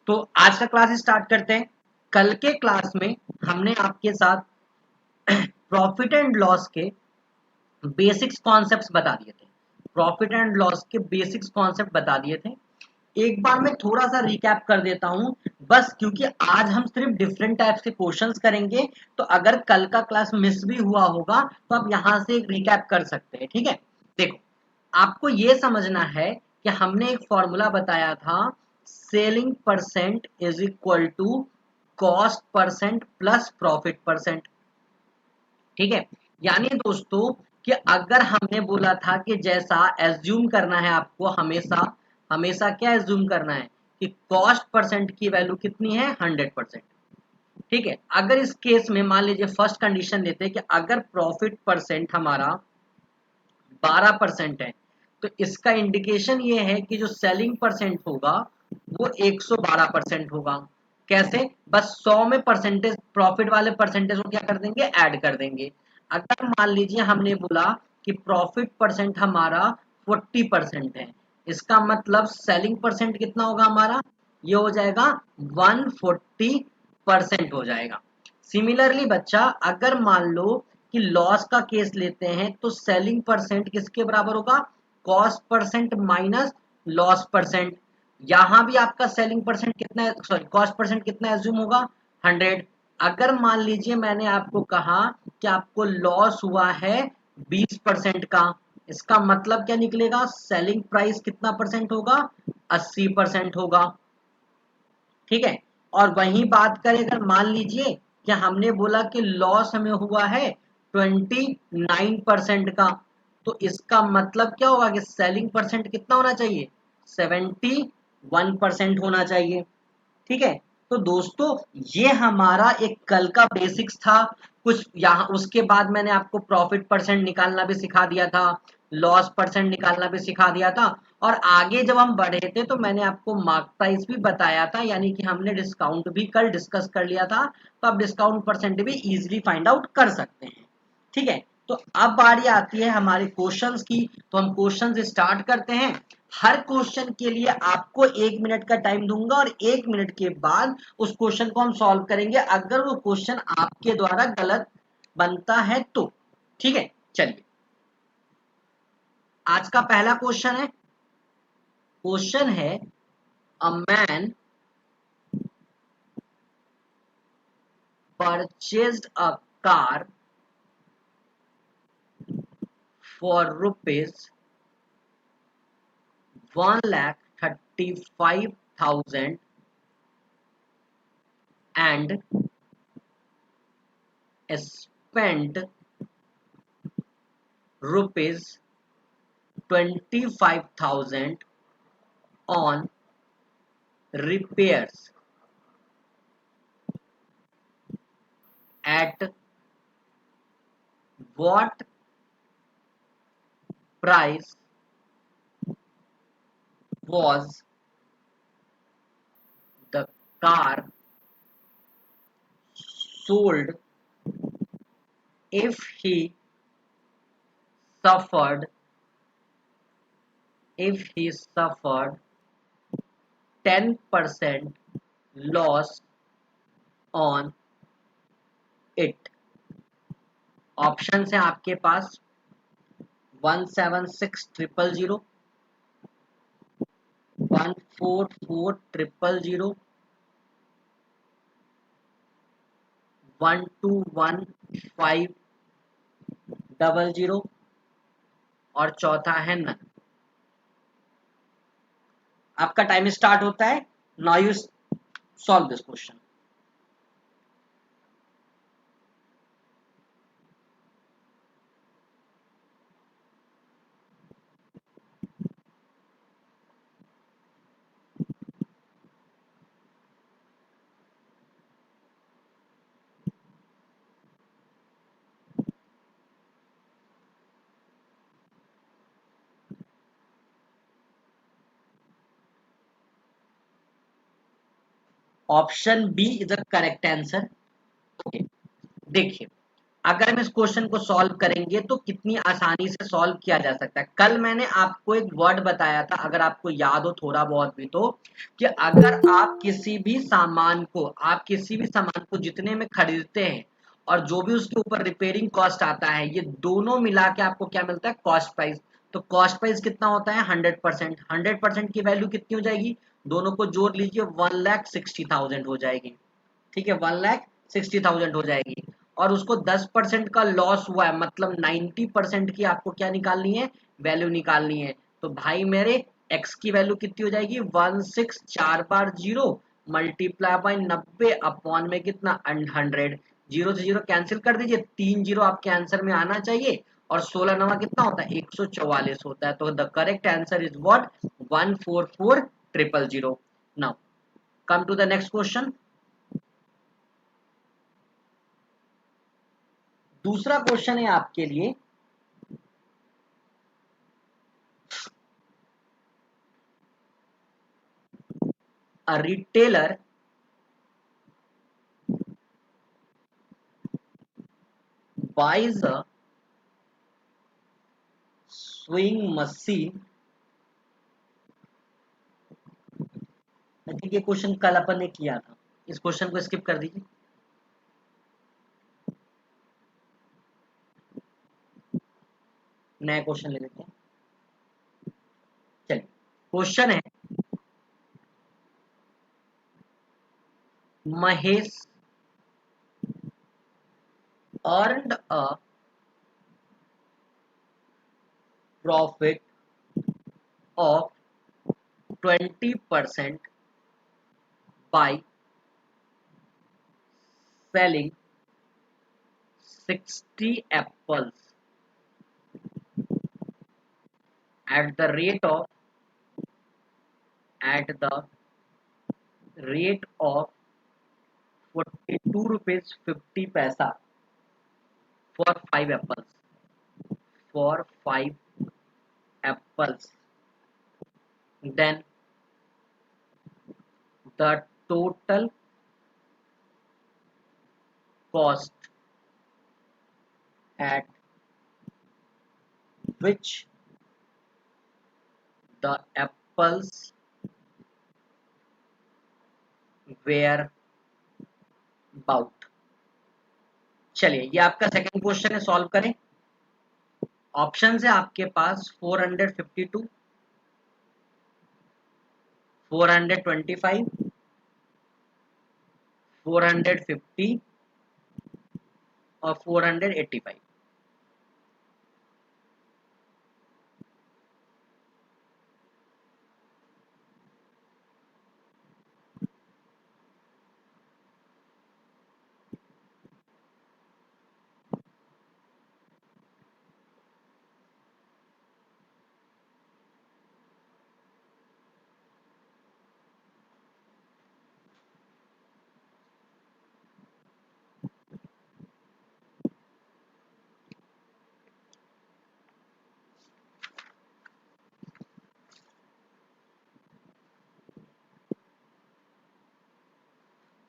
तो आज का क्लास स्टार्ट करते हैं। कल के क्लास में हमने आपके साथ प्रॉफिट एंड लॉस के बेसिक्स कॉन्सेप्ट्स बता दिए थे। प्रॉफिट एंड लॉस के बेसिक्स कॉन्सेप्ट बता दिए थे। एक बार मैं थोड़ा सा रिकैप कर देता हूं, बस क्योंकि आज हम सिर्फ डिफरेंट टाइप्स के क्वेश्चंस करेंगे, तो अगर कल का क्लास मिस भी हुआ होगा तो आप यहां से एक रिकैप कर सकते हैं। ठीक है, देखो, आपको ये समझना है कि हमने एक फॉर्मूला बताया था, selling percent is equal to cost percent plus profit percent. ठीक है, यानी दोस्तों कि अगर हमने बोला था कि जैसा एज्यूम करना है आपको, हमेशा हमेशा क्या एज्यूम करना है कि कॉस्ट परसेंट की वैल्यू कितनी है, 100%। ठीक है, अगर इस केस में मान लीजिए फर्स्ट कंडीशन लेते हैं कि अगर प्रॉफिट परसेंट हमारा 12% है, तो इसका इंडिकेशन ये है कि जो सेलिंग परसेंट होगा वो 112% होगा। कैसे? बस 100 में परसेंटेज, प्रॉफिट वाले परसेंटेज को क्या कर देंगे, ऐड कर देंगे। अगर मान लीजिए हमने बोला कि प्रॉफिट परसेंट हमारा 40% है, इसका मतलब सेलिंग परसेंट कितना होगा हमारा, ये हो जाएगा 140% हो जाएगा। सिमिलरली बच्चा, अगर मान लो कि लॉस का केस लेते हैं, तो सेलिंग परसेंट किसके बराबर होगा, cost percent minus loss percent. यहां भी आपका सेलिंग परसेंट कितना, सॉरी कॉस्ट परसेंट कितना एज्यूम होगा, 100। अगर मान लीजिए मैंने आपको कहा कि आपको लॉस हुआ है 20% का, इसका मतलब क्या निकलेगा, सेलिंग प्राइस कितना परसेंट होगा, 80% होगा। ठीक है, और वही बात करें, अगर मान लीजिए कि हमने बोला कि लॉस हमें हुआ है 29% का, तो इसका मतलब क्या होगा कि सेलिंग परसेंट कितना होना चाहिए, 71% होना चाहिए। ठीक है, तो दोस्तों ये हमारा एक कल का बेसिक्स था। कुछ यहाँ उसके बाद मैंने आपको प्रॉफिट परसेंट निकालना भी सिखा दिया था, लॉस परसेंट निकालना भी सिखा दिया था, और आगे जब हम बढ़े थे तो मैंने आपको मार्क प्राइस भी बताया था, यानी कि हमने डिस्काउंट भी कल डिस्कस कर लिया था, तो आप डिस्काउंट परसेंट भी इजीली फाइंड आउट कर सकते हैं। ठीक है, तो अब बारी आती है हमारे क्वेश्चंस की, तो हम क्वेश्चन स्टार्ट करते हैं। हर क्वेश्चन के लिए आपको 1 मिनट का टाइम दूंगा, और 1 मिनट के बाद उस क्वेश्चन को हम सॉल्व करेंगे, अगर वो क्वेश्चन आपके द्वारा गलत बनता है तो। ठीक है, चलिए, आज का पहला क्वेश्चन है, क्वेश्चन है, a man purchased a car for rupees 1,35,000 and spent rupees 25,000 on repairs. At what price was the car sold if he suffered 10% loss on it? Option है आपके पास 176,000, 144,000, 121,500 और चौथा है नन। आपका टाइम स्टार्ट होता है, now you solve this question. Option B is the correct answer. Okay, देखिए, अगर हम इस क्वेश्चन को सॉल्व करेंगे तो कितनी आसानी से सॉल्व किया जा सकता है। कल मैंने आपको एक वर्ड बताया था, अगर आपको याद हो थोड़ा बहुत भी, तो कि अगर आप किसी भी सामान को जितने में खरीदते हैं और जो भी उसके ऊपर रिपेयरिंग कॉस्ट आता है, ये दोनों मिला के आपको क्या मिलता है, कॉस्ट प्राइस। तो कॉस्ट प्राइस कितना होता है, 100%। 100% की वैल्यू कितनी हो जाएगी, दोनों को जोड़ लीजिए, 1,60,000 हो जाएगी। ठीक है, 1,60,000 हो जाएगी। और उसको 10% का लॉस हुआ है, मतलब 90% की आपको क्या निकालनी है, वैल्यू निकालनी है। तो भाई मेरे x की वैल्यू कितनी हो जाएगी, 16, 4 बार 0 मल्टीप्लाई बाय 90 अपॉन में कितना, 100। जीरो से जीरो कैंसिल कर दीजिए, 3 जीरो आपके आंसर में आना चाहिए। और 16 नवा कितना होता है, 144 होता है। तो the correct answer is what, 144,000। Now come to the next question. दूसरा क्वेश्चन है आपके लिए, a retailer buys a sewing machine। I think ये क्वेश्चन कल अपन ने किया था, इस क्वेश्चन को स्किप कर दीजिए। नया क्वेश्चन ले लेते हैं। चलिए, क्वेश्चन है, Mahesh earned a profit of 20% by selling 60 apples at the rate of 42 rupees 50 paisa for 5 apples, for 5 apples. Then the total cost at which the apples were bought। चलिए, ये आपका सेकंड क्वेश्चन है, solve करें। Option है आपके पास 452, 425, 450 और 485।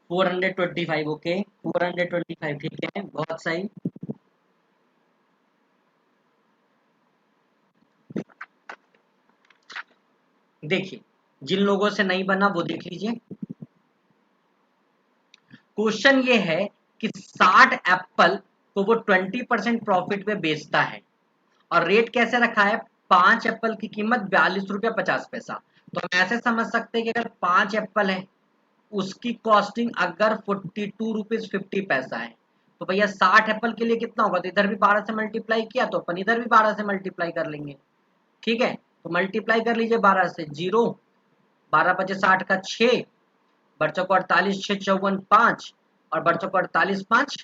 425, okay, 425 ठीक है, बहुत सही। देखिए, जिन लोगों से नहीं बना वो देख लीजिए। क्वेश्चन ये है कि 60 एप्पल को वो 20% प्रॉफिट में बेचता है, और रेट कैसे रखा है, 5 एप्पल की कीमत 42 रुपया 50 पैसा। तो हम ऐसे समझ सकते हैं कि अगर 5 एप्पल है, उसकी कॉस्टिंग अगर 42 रुपीज 50 पैसा है, तो भैया 60 एप्पल के लिए कितना होगा, तो इधर भी 12 से मल्टीप्लाई किया तो अपन इधर भी 12 से मल्टीप्लाई कर लेंगे। ठीक है, तो मल्टीप्लाई कर लीजिए 12 से, 0, 12 पचे 60 का 6, बच्चों को 48, 6 54 5, और बच्चों को 48 5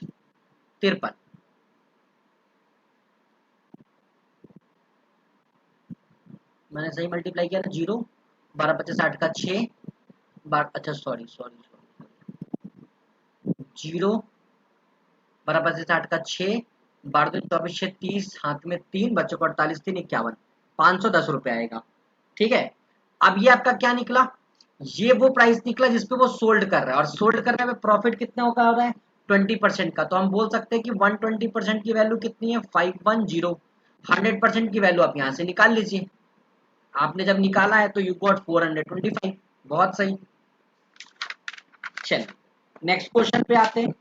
53। मैंने सही मल्टीप्लाई किया ना, 0, 12 पचे 60 का 6 बार, अच्छा सॉरी सॉरी सॉरी, 0, 12 पचे 60 का 6, 12 दूनी 24, 6 30, हाथ में 3, बच्चों को 48 3 51, 510 रुपये आएगा। ठीक है, अब ये आपका क्या निकला, ये वो प्राइस निकला जिसपे वो सोल्ड कर रहा है, और सोल्ड करने में प्रॉफिट कितना होगा हो रहा है, 20% का, तो हम बोल सकते हैं कि 120% की वैल्यू कितनी है 510। 100% की वैल्यू आप यहाँ से निकाल लीजिए। आपने जब निकाला है तो यू गॉट 425। बहुत सही। चलिए नेक्स्ट क्वेश्चन पे आते हैं।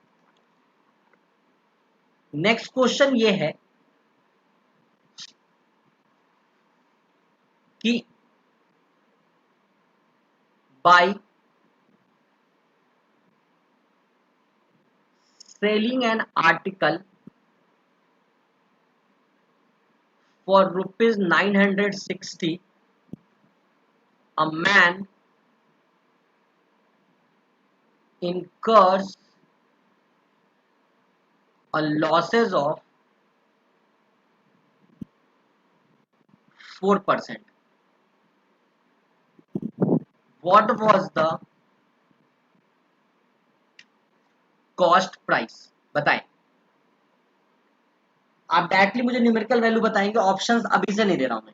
नेक्स्ट क्वेश्चन ये है कि bye selling an article for rupees 960, a man incurs a losses of 4%. What was the cost price? बताएं। आप डायरेक्टली मुझे न्यूमेरिकल वैल्यू बताएंगे, ऑप्शंस अभी से नहीं दे रहा हूं मैं।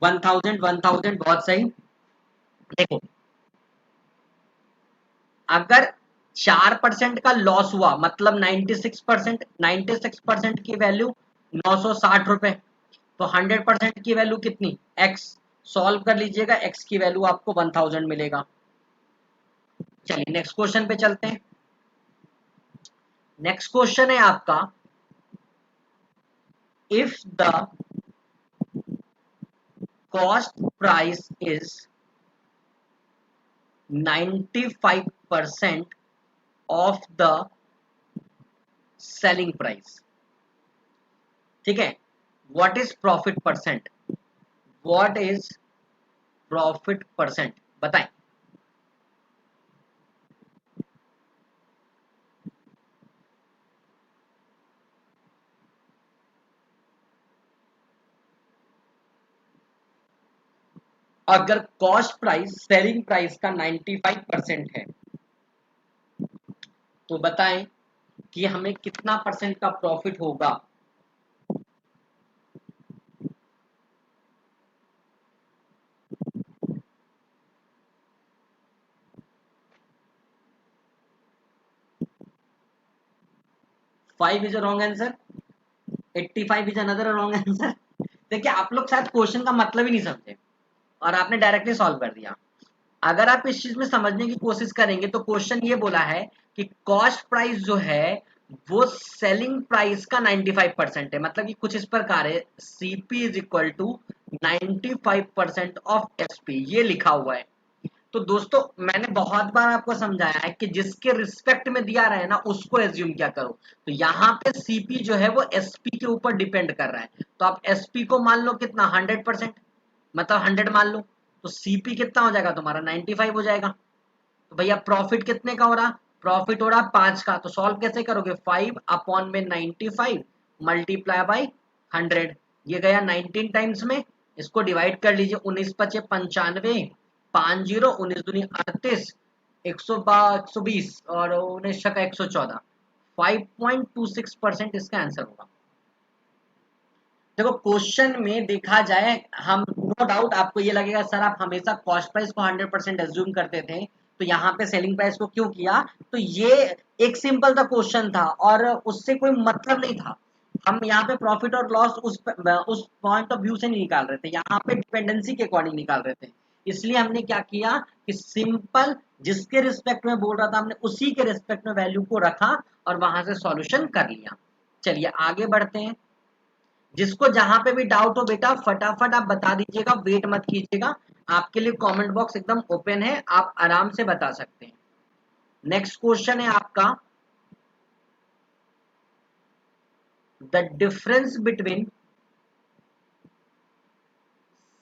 1000 1000 बहुत सही। देखो अगर 4% का लॉस हुआ मतलब 96% की वैल्यू 960 रुपए, तो 100% की वैल्यू कितनी x। सॉल्व कर लीजिएगा, x की वैल्यू आपको 1000 मिलेगा। चलिए नेक्स्ट क्वेश्चन पे चलते हैं। नेक्स्ट क्वेश्चन है आपका, if the cost price is 95% of the selling price, ठीक है, what is profit percent? What is profit percent बताएं। अगर कॉस्ट प्राइस सेलिंग प्राइस का 95% है तो बताएं कि हमें कितना परसेंट का प्रॉफिट होगा। Five is a wrong answer, 85 is another wrong answer. देखिए आप लोग शायद क्वेश्चन का मतलब ही नहीं समझे और आपने डायरेक्टली सॉल्व कर दिया। अगर आप इस चीज में समझने की कोशिश करेंगे तो क्वेश्चन ये बोला है कि कॉस्ट प्राइस जो है वो सेलिंग प्राइस का 95% है, मतलब कि कुछ इस प्रकार है, CP is equal to 95% of SP, ये लिखा हुआ है। तो दोस्तों मैंने बहुत बार आपको समझाया है कि जिसके रिस्पेक्ट में दिया रहा है ना उसको एज्यूम क्या करो। तो यहाँ पे सीपी जो है वो एसपी के ऊपर डिपेंड कर रहा है, तो आप एसपी को मान लो कितना 100%, मतलब 100 मान लो, तो सीपी कितना हो जाएगा तुम्हारा 95 हो जाएगा। तो भैया प्रॉफिट कितने का हो रहा, प्रॉफिट हो रहा 5 का, तो सॉल्व कैसे करोगे 5 अपॉन में 95 मल्टीप्लाई बाई 100, ये गया 19 टाइम्स में, इसको डिवाइड कर लीजिए 19 पचे 95, 50 19 दूनी 38, 120 और 19 का 114, 5.26% इसका आंसर होगा। देखो क्वेश्चन में देखा जाए हम नो डाउट आपको ये लगेगा सर आप हमेशा कॉस्ट प्राइस को 100% एज्यूम करते थे तो यहाँ पे सेलिंग प्राइस को क्यों किया, तो ये एक सिंपल सा क्वेश्चन था और उससे कोई मतलब नहीं था। हम यहाँ पे प्रॉफिट और लॉस उस पॉइंट ऑफ व्यू से नहीं निकाल रहे थे, यहाँ पे डिपेंडेंसी के अकॉर्डिंग निकाल रहे थे। इसलिए हमने क्या किया कि सिंपल जिसके रिस्पेक्ट में बोल रहा था हमने उसी के रिस्पेक्ट में वैल्यू को रखा और वहां से सॉल्यूशन कर लिया। चलिए आगे बढ़ते हैं। जिसको जहां पे भी डाउट हो बेटा फटाफट आप बता दीजिएगा, वेट मत कीजिएगा, आपके लिए कमेंट बॉक्स एकदम ओपन है, आप आराम से बता सकते हैं। नेक्स्ट क्वेश्चन है आपका, the difference between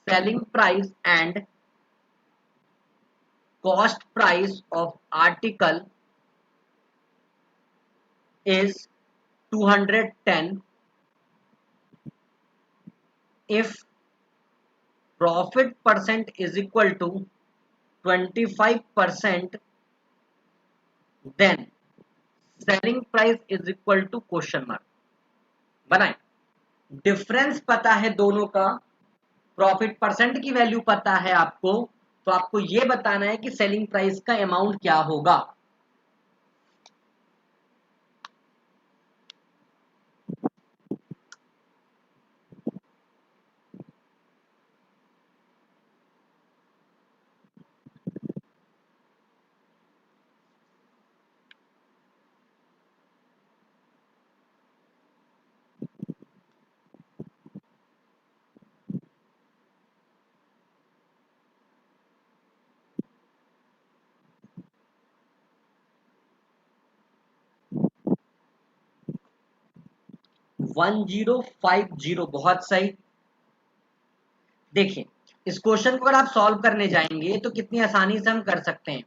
selling price and cost price of article is 210 if profit percent is equal to 25%, then selling price is equal to question mark बनाए। डिफरेंस पता है दोनों का, प्रॉफिट परसेंट की वैल्यू पता है आपको, तो आपको ये बताना है कि सेलिंग प्राइस का अमाउंट क्या होगा। वन 1050, बहुत सही। देखिए, इस क्वेश्चन को अगर आप सॉल्व करने जाएंगे तो कितनी आसानी से हम कर सकते हैं।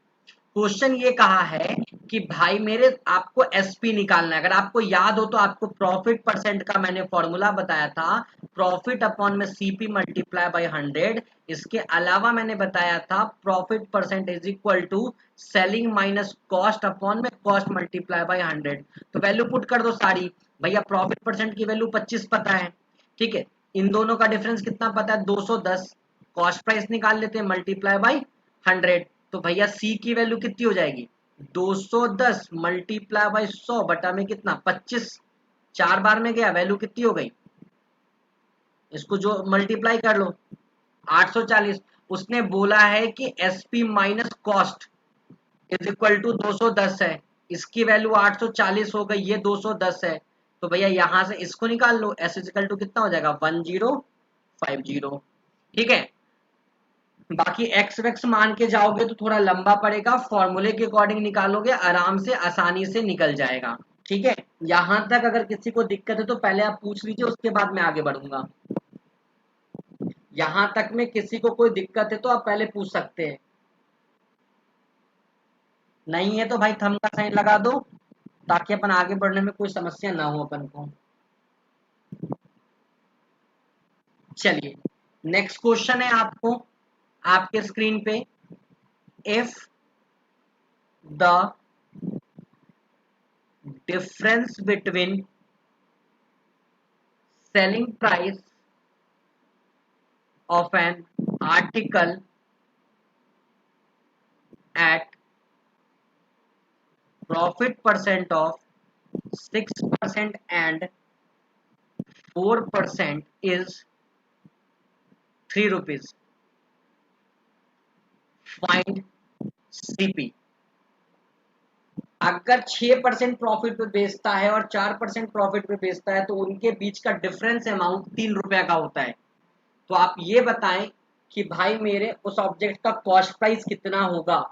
क्वेश्चन ये कहा है कि भाई मेरे आपको एसपी निकालना है। अगर आपको याद हो तो आपको प्रॉफिट परसेंट का मैंने फॉर्मूला बताया था, प्रॉफिट अपॉन में सीपी मल्टीप्लाई बाय 100। इसके अलावा मैंने बताया था profit percent is equal to selling minus cost upon में कॉस्ट मल्टीप्लाई बाय 100। तो वैल्यू पुट कर दो सारी। भैया प्रॉफिट परसेंट की वैल्यू 25 पता है, ठीक है। इन दोनों का डिफरेंस कितना पता है, 210। कॉस्ट प्राइस निकाल लेते हैं, मल्टीप्लाई बाय 100। तो भैया सी की वैल्यू कितनी हो जाएगी, 210 मल्टीप्लाई बाय 100 बटा में कितना 25। 4 बार में गया, वैल्यू कितनी हो गई, इसको जो मल्टीप्लाई कर लो 840। उसने बोला है कि SP minus cost is equal to 210 है। इसकी वैल्यू 840 हो गई, ये 210 है। तो भैया यहां से इसको निकाल लो, एस इज इक्वल टू कितना हो जाएगा 1050। ठीक है। बाकी एक्स वैक्स मान के जाओगे तो थोड़ा लंबा पड़ेगा, फॉर्मूले के अकॉर्डिंग निकालोगे आराम से आसानी से निकल जाएगा। ठीक है। यहां तक अगर किसी को दिक्कत है तो पहले आप पूछ लीजिए, उसके बाद मैं आगे बढ़ूंगा। यहां तक में किसी को कोई दिक्कत है तो आप पहले पूछ सकते हैं, नहीं है तो भाई थंब का साइन लगा दो, ताकि अपन आगे बढ़ने में कोई समस्या ना हो अपन को। चलिए, नेक्स्ट क्वेश्चन है आपको आपके स्क्रीन पे। If the difference between selling price of an article at profit percent of 6% and 4% is 3 rupees, find CP। अगर 6% प्रॉफिट पे बेचता है और 4% प्रॉफिट पे बेचता है तो उनके बीच का डिफरेंस अमाउंट 3 रुपया का होता है। तो आप ये बताएं कि भाई मेरे उस ऑब्जेक्ट का कॉस्ट प्राइस कितना होगा।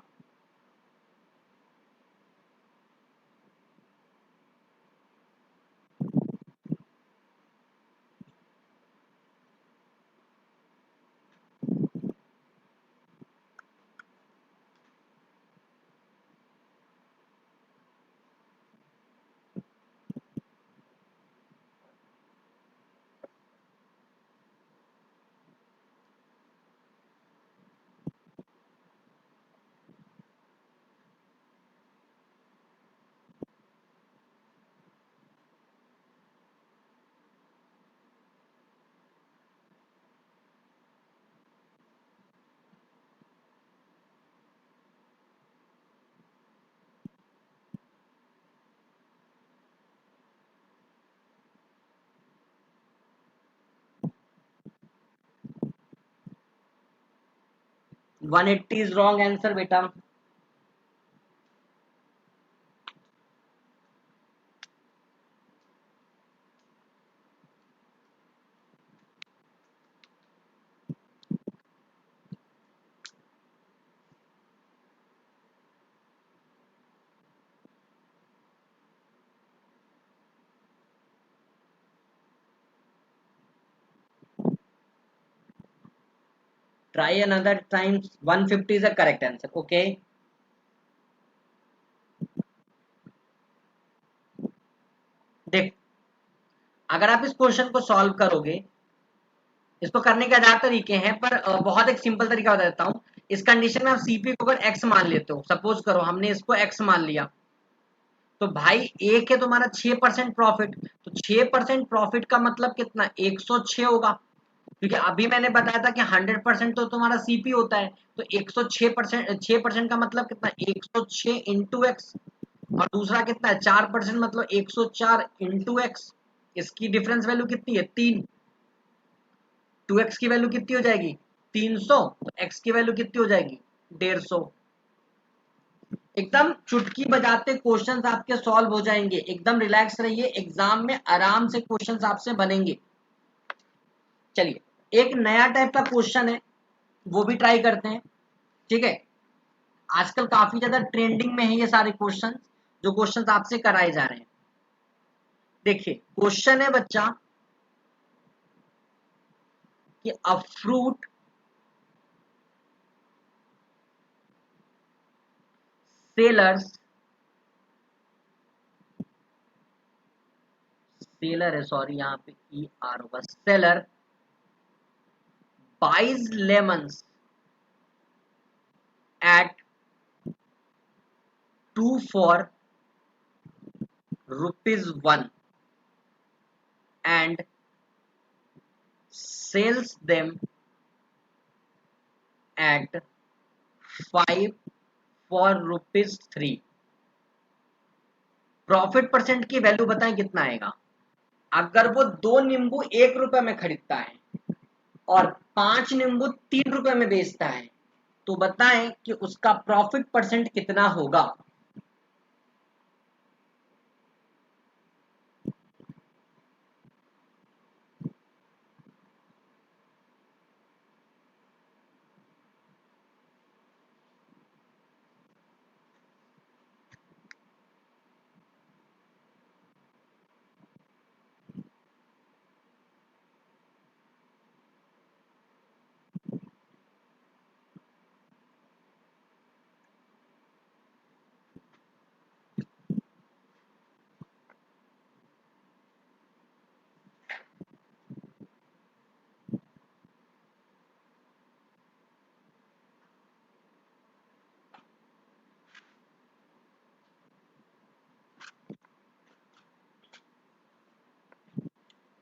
180 इज रॉन्ग आंसर बेटा। Try another time, 150 is the correct answer, okay। देख, अगर आप इस क्वेश्चन को सॉल्व करोगे, इसको करने के 1000 तरीके हैं पर बहुत एक सिंपल तरीका बता देता हूँ। इस कंडीशन में आप सीपी को अगर एक्स मान लेते हो, सपोज करो हमने इसको एक्स मान लिया, तो भाई एक है तुम्हारा 6% प्रॉफिट, तो 6% प्रॉफिट का मतलब कितना, 106 होगा, क्योंकि अभी मैंने बताया था कि 100% तो तुम्हारा सीपी होता है, तो 106%, 6% का मतलब कितना, 106 इंटू एक्स, और दूसरा कितना है 4%, मतलब 104 इंटू एक्स। इसकी डिफरेंस वैल्यू कितनी है, 3। 2x की वैल्यू कितनी हो जाएगी, 300, तो x की वैल्यू कितनी हो जाएगी, 150। एकदम चुटकी बजाते क्वेश्चंस आपके सॉल्व हो जाएंगे, एकदम रिलैक्स रहिए, एग्जाम में आराम से क्वेश्चंस आपसे बनेंगे। चलिए एक नया टाइप का क्वेश्चन है, वो भी ट्राई करते हैं, ठीक है। आजकल काफी ज्यादा ट्रेंडिंग में है ये सारे क्वेश्चंस, जो क्वेश्चंस आपसे कराए जा रहे हैं। देखिए क्वेश्चन है बच्चा कि अ फ्रूट सेलर्स, सेलर है सॉरी, यहाँ पे ई आर होगा, seller buys lemons at 2 for rupees 1 and sells them at 5 for rupees 3। Profit percent की वैल्यू बताएं कितना आएगा। अगर वो 2 नींबू 1 रुपए में खरीदता है और 5 नींबू 3 रुपए में बेचता है, तो बताएं कि उसका प्रॉफिट परसेंट कितना होगा।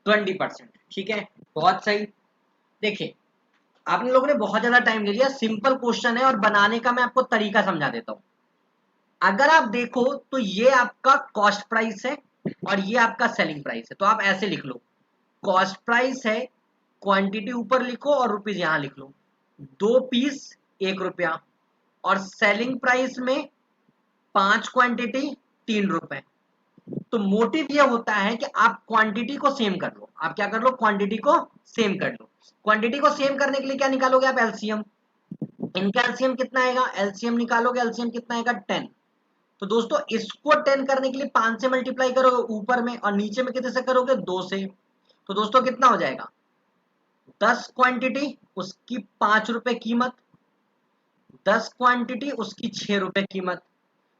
20%, ठीक है, बहुत सही। देखिए आपने लोगों ने बहुत ज्यादा टाइम ले लिया, सिंपल क्वेश्चन है और बनाने का मैं आपको तरीका समझा देता हूं। अगर आप देखो तो ये आपका कॉस्ट प्राइस है और ये आपका सेलिंग प्राइस है, तो आप ऐसे लिख लो, कॉस्ट प्राइस है, क्वांटिटी ऊपर लिखो और रुपीज यहां लिख लो, 2 पीस 1 रुपया, और सेलिंग प्राइस में 5 क्वांटिटी 3 रुपए। तो मोटिव ये होता है कि आप क्वांटिटी को सेम कर लो, आप क्या कर लो, क्वांटिटी को सेम कर लो। क्वांटिटी को सेम करने के लिए क्या निकालोगे आप, एलसीएम। इनका एलसीएम कितना आएगा, एलसीएम निकालोगे, एलसीएम कितना आएगा, 10। तो दोस्तों इसको 10 करने के लिए 5 से मल्टीप्लाई करोगे ऊपर में, और नीचे में कितने से करोगे, 2 से। तो दोस्तों कितना हो जाएगा, 10 क्वांटिटी उसकी 5 रुपए कीमत, 10 क्वांटिटी उसकी 6 रुपए कीमत।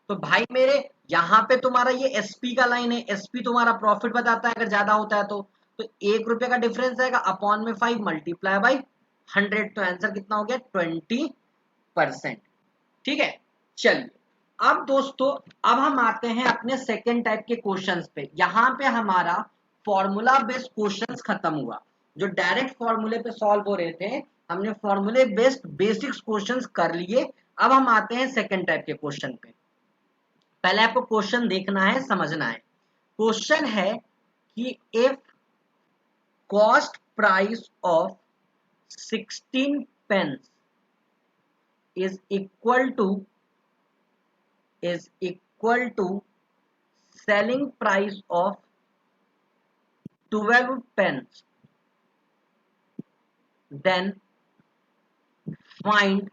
तो भाई मेरे यहाँ पे तुम्हारा ये एसपी का लाइन है, एसपी तुम्हारा प्रॉफिट बताता है अगर ज्यादा होता है तो 1 रुपए का डिफरेंस आएगा, अपॉन में 5 मल्टीप्लाई बाई 100, तो आंसर कितना हो गया, 20%, ठीक है। चलिए अब दोस्तों, अब हम आते हैं अपने सेकेंड टाइप के क्वेश्चंस पे। यहाँ पे हमारा फॉर्मूला बेस्ड क्वेश्चंस खत्म हुआ, जो डायरेक्ट फॉर्मूले पे सॉल्व हो रहे थे, हमने फॉर्मूले बेस्ड बेसिक्स क्वेश्चंस कर लिए। अब हम आते हैं सेकेंड टाइप के क्वेश्चन पे। पहले आपको क्वेश्चन देखना है, समझना है। क्वेश्चन है कि if cost price of 16 pens is equal to selling price of 12 pence, then find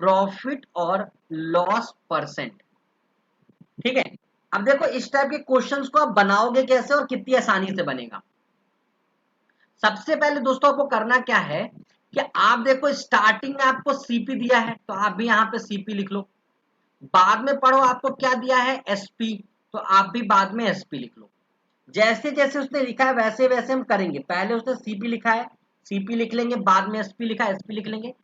profit और लॉस परसेंट, ठीक है। अब देखो इस टाइप के क्वेश्चंस को आप बनाओगे कैसे और कितनी आसानी से बनेगा। सबसे पहले दोस्तों आपको करना क्या है कि आप देखो स्टार्टिंग में आपको सीपी दिया है, तो आप भी यहाँ पे सीपी लिख लो। बाद में पढ़ो आपको क्या दिया है, एसपी, तो आप भी बाद में एसपी लिख लो। जैसे जैसे उसने लिखा है वैसे वैसे हम करेंगे। पहले उसने सीपी लिखा है, सीपी लिख लेंगे, बाद में एसपी लिखा है, एसपी लिख लेंगे।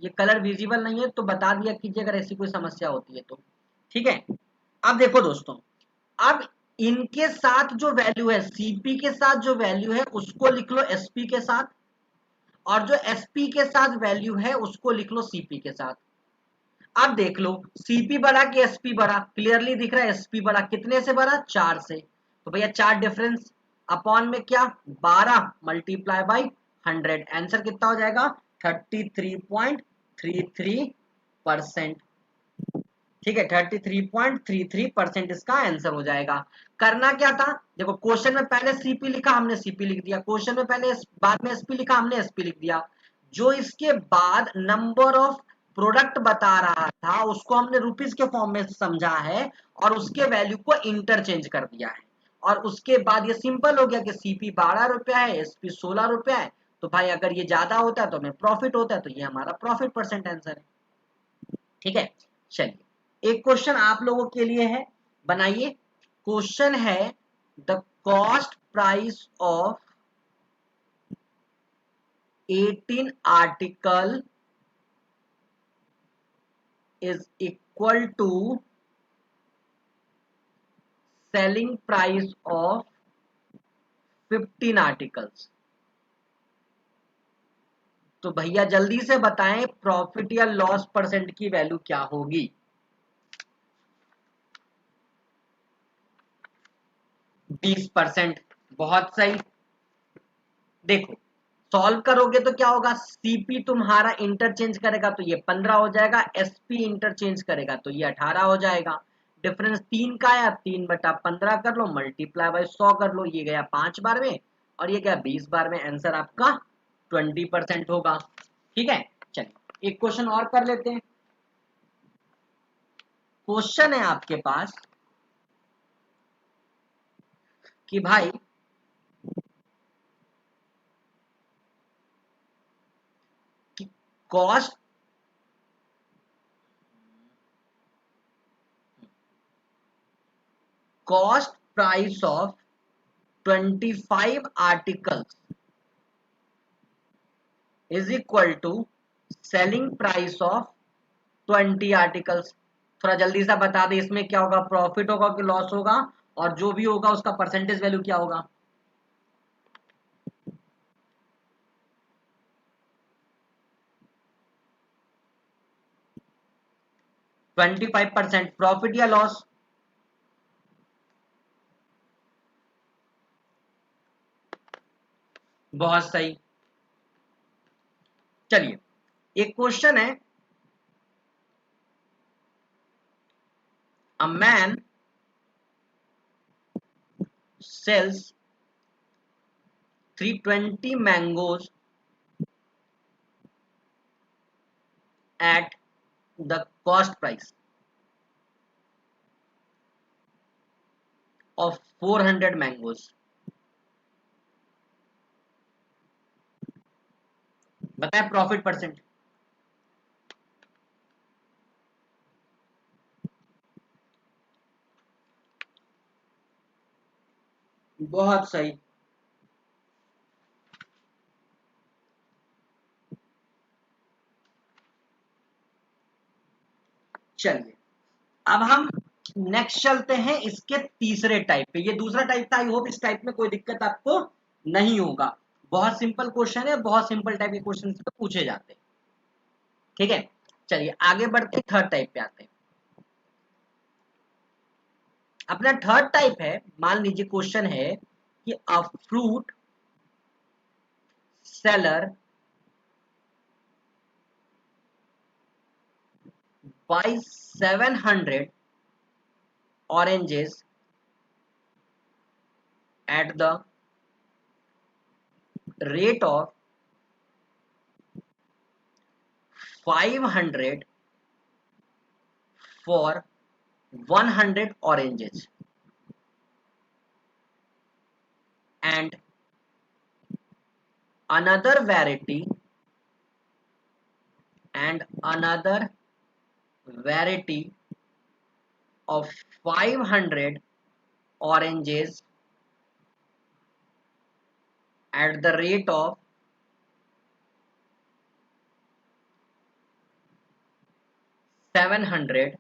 ये कलर विजिबल नहीं है तो बता दिया कीजिए अगर ऐसी कोई समस्या होती है तो, ठीक है। अब देखो दोस्तों, अब इनके साथ जो वैल्यू है, सीपी के साथ जो वैल्यू है उसको लिख लो एसपी के साथ, और जो एसपी के साथ वैल्यू है उसको लिख लो सीपी के साथ। अब देख लो सीपी बड़ा कि एसपी बड़ा, क्लियरली दिख रहा है एसपी बड़ा। कितने से बड़ा? 4 से। तो भैया 4 डिफरेंस अपॉन में क्या 12 मल्टीप्लाई बाई 100, आंसर कितना हो जाएगा 33.33%। ठीक है 33.33% इसका आंसर हो जाएगा। करना क्या था, देखो क्वेश्चन में पहले सीपी लिखा हमने सीपी लिख दिया, क्वेश्चन में पहले बाद में एसपी लिखा हमने एसपी लिख दिया। जो इसके बाद नंबर ऑफ प्रोडक्ट बता रहा था उसको हमने रुपीस के फॉर्म में समझा है और उसके वैल्यू को इंटरचेंज कर दिया है। और उसके बाद ये सिंपल हो गया कि सीपी 12 रुपया है, एसपी 16 रुपया है। तो भाई अगर ये ज्यादा होता है तो हमें प्रॉफिट होता है, तो ये हमारा प्रॉफिट परसेंट आंसर है। ठीक है, चलिए एक क्वेश्चन आप लोगों के लिए है, बनाइए। क्वेश्चन है the cost price of 18 article is equal to selling price of 15 articles. तो भैया जल्दी से बताएं प्रॉफिट या लॉस परसेंट की वैल्यू क्या होगी। 20%। बहुत सही। देखो सॉल्व करोगे तो क्या होगा, सीपी तुम्हारा इंटरचेंज करेगा तो ये 15 हो जाएगा, एसपी इंटरचेंज करेगा तो ये 18 हो जाएगा। डिफरेंस 3 का है, 3/15 कर लो, मल्टीप्लाई बाय 100 कर लो, ये गया 5 बार में और ये गया 20 बार में, आंसर आपका 20% होगा। ठीक है, चलिए एक क्वेश्चन और कर लेते हैं। क्वेश्चन है आपके पास कि भाई cost price of 25 articles is equal to selling price of 20 articles. थोड़ा जल्दी सा बता दे इसमें क्या होगा, प्रॉफिट होगा कि लॉस होगा, और जो भी होगा उसका परसेंटेज वैल्यू क्या होगा। 25% प्रॉफिट या लॉस। बहुत सही। चलिए एक क्वेश्चन है, a man sells 320 mangoes at the cost price of 400 mangoes। बताए प्रॉफिट परसेंट। बहुत सही। चलिए अब हम नेक्स्ट चलते हैं इसके तीसरे टाइप पे। ये दूसरा टाइप था, आई होप इस टाइप में कोई दिक्कत आपको नहीं होगा। बहुत सिंपल क्वेश्चन है, बहुत सिंपल टाइप के क्वेश्चन पूछे जाते हैं। ठीक है, चलिए आगे बढ़ते थर्ड टाइप पे आते हैं। अपना थर्ड टाइप है, मान लीजिए क्वेश्चन है कि a fruit seller buys 700 oranges at the rate of 500 for 100 oranges, and another variety of 500 oranges at the rate of 700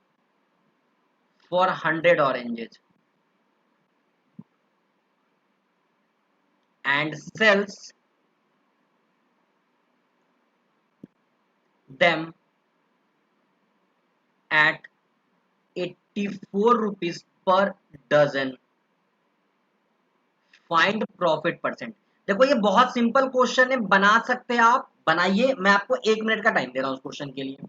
for 100 oranges and sells them at 84 rupees per dozen, find profit percent. देखो ये बहुत simple question है, बना सकते हैं आप, बनाइए। मैं आपको 1 मिनट का टाइम दे रहा हूं उस क्वेश्चन के लिए।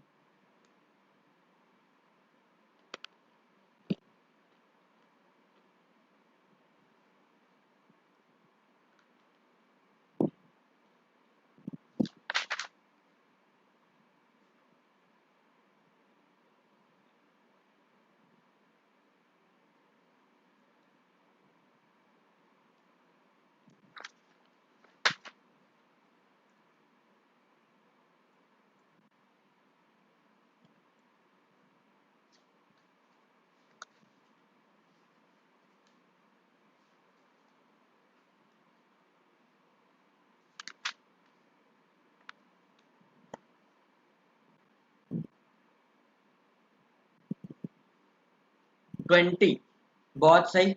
ट्वेंटी, बहुत सही।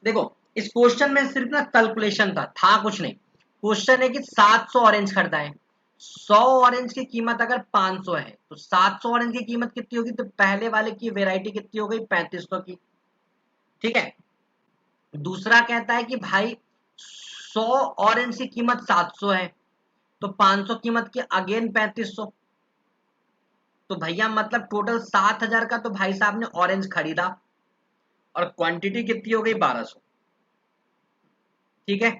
देखो इस क्वेश्चन में सिर्फ ना कैलकुलेशन था कुछ नहीं। क्वेश्चन है कि 700 ऑरेंज खरीदा है, 100 ऑरेंज की कीमत अगर 500 है तो 700 ऑरेंज की कीमत कितनी होगी, तो पहले वाले की वेराइटी कितनी हो गई, 3500 की। ठीक है, दूसरा कहता है कि भाई 100 ऑरेंज की कीमत 700 है, तो 500 कीमत की अगेन 3500। तो भैया मतलब टोटल 7000 का तो भाई साहब ने ऑरेंज खरीदा, और क्वांटिटी कितनी हो गई, 1200। ठीक है,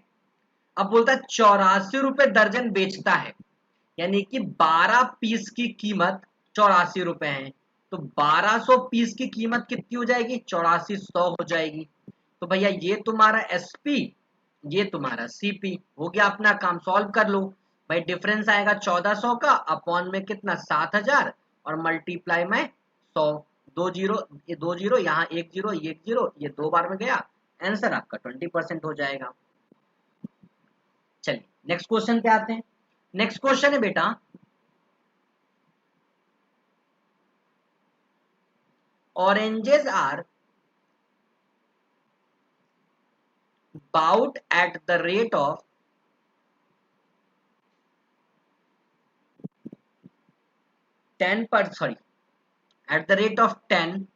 अब बोलता है 84 रुपए दर्जन बेचता है, यानी कि 12 पीस की कीमत 84 रुपए है, तो 1200 पीस की कीमत कितनी हो जाएगी, 8400 हो जाएगी। तो भैया ये तुम्हारा एसपी, ये तुम्हारा सीपी हो गया। अपना काम सॉल्व कर लो भाई। डिफरेंस आएगा 1400 का, अपॉन में कितना 7000, और मल्टीप्लाई में 100। दो जीरो, ये दो जीरो, यहाँ एक जीरो, ये एक जीरो, ये 2 बार में गया, आंसर आपका 20% हो जाएगा। चलिए नेक्स्ट क्वेश्चन पे आते हैं। नेक्स्ट क्वेश्चन है बेटा, oranges are bought at the rate of 10